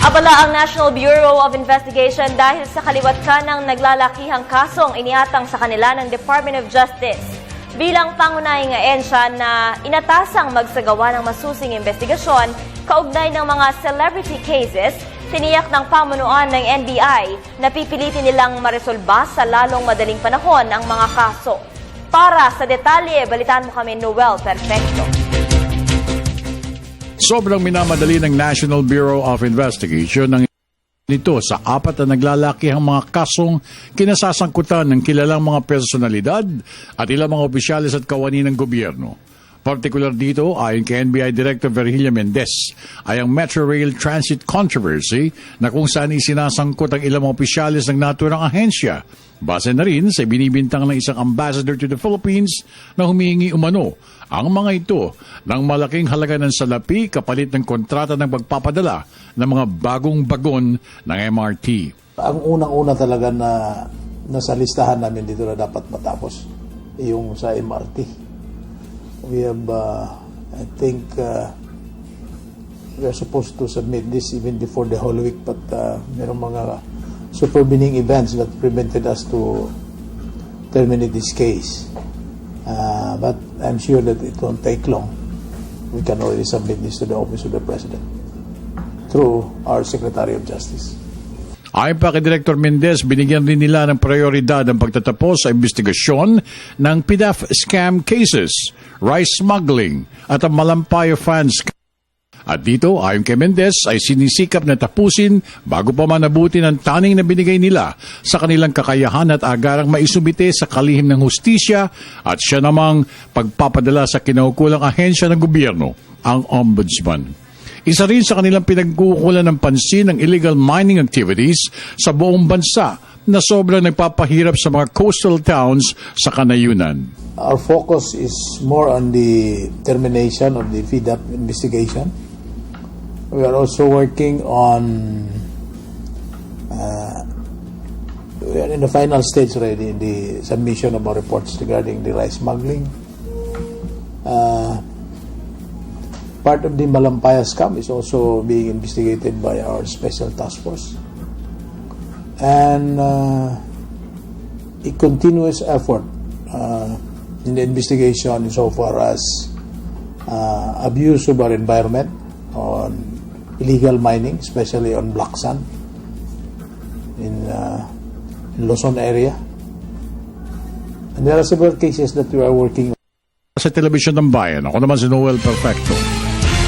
Abala ang National Bureau of Investigation dahil sa kaliwat ka ng naglalakihang kasong iniatang sa kanila ng Department of Justice. Bilang pangunahing ahensya na inatasang magsagawa ng masusing investigasyon kaugnay ng mga celebrity cases, tiniyak ng pamunuan ng NBI na pipilitin nilang maresolba sa lalong madaling panahon ang mga kaso. Para sa detalye, balitaan mo kami Noel Perfecto. Sobrang minamadali ng National Bureau of Investigation ng nito sa apat na naglalakihang mga kasong kinasasangkutan ng kilalang mga personalidad at ilang mga opisyalis at kawani ng gobyerno. Partikular dito, ayon kay NBI Director Virgilio Mendez, ay ang Metro Rail Transit Controversy na kung saan isinasangkot ang ilang mga opisyalis ng naturang ahensya. Base na rin sa binibintang ng isang ambassador to the Philippines na humihingi umano ang mga ito ng malaking halaga ng salapi kapalit ng kontrata ng pagpapadala ng mga bagong bagon ng MRT. Ang unang-una talaga na nasa listahan namin dito na dapat matapos, yung sa MRT. We have, I think, we are supposed to submit this even before the whole week, but merong mga supervening events that prevented us to terminate this case. But I'm sure that it won't take long. We can already submit this to the Office of the President through our Secretary of Justice. Ayon pa kay Director Mendez, binigyan din nila ng prioridad ang pagtatapos sa investigasyon ng PDAF scam cases, rice smuggling at ang Malampayo funds. At dito, ayon kay Mendez, ay sinisikap na tapusin bago pa manabuti ng taning na binigay nila sa kanilang kakayahan at agarang maisumite sa kalihim ng hustisya at siya namang pagpapadala sa kinaukulang ahensya ng gobyerno, ang Ombudsman. Isa rin sa kanilang pinagkukulan ng pansin ng illegal mining activities sa buong bansa na sobrang nagpapahirap sa mga coastal towns sa kanayunan. Our focus is more on the termination of the FIDAP investigation. We are also working on, we are in the final stage already in the submission of our reports regarding the rice smuggling. Part of the Malampaya scam is also being investigated by our special task force. And a continuous effort in the investigation so far as abuse of our environment on illegal mining, especially on black sand in Luzon area. And there are several cases that we are working on. Sa Telebisyon ng Bayan, ako naman si Noel Perfecto.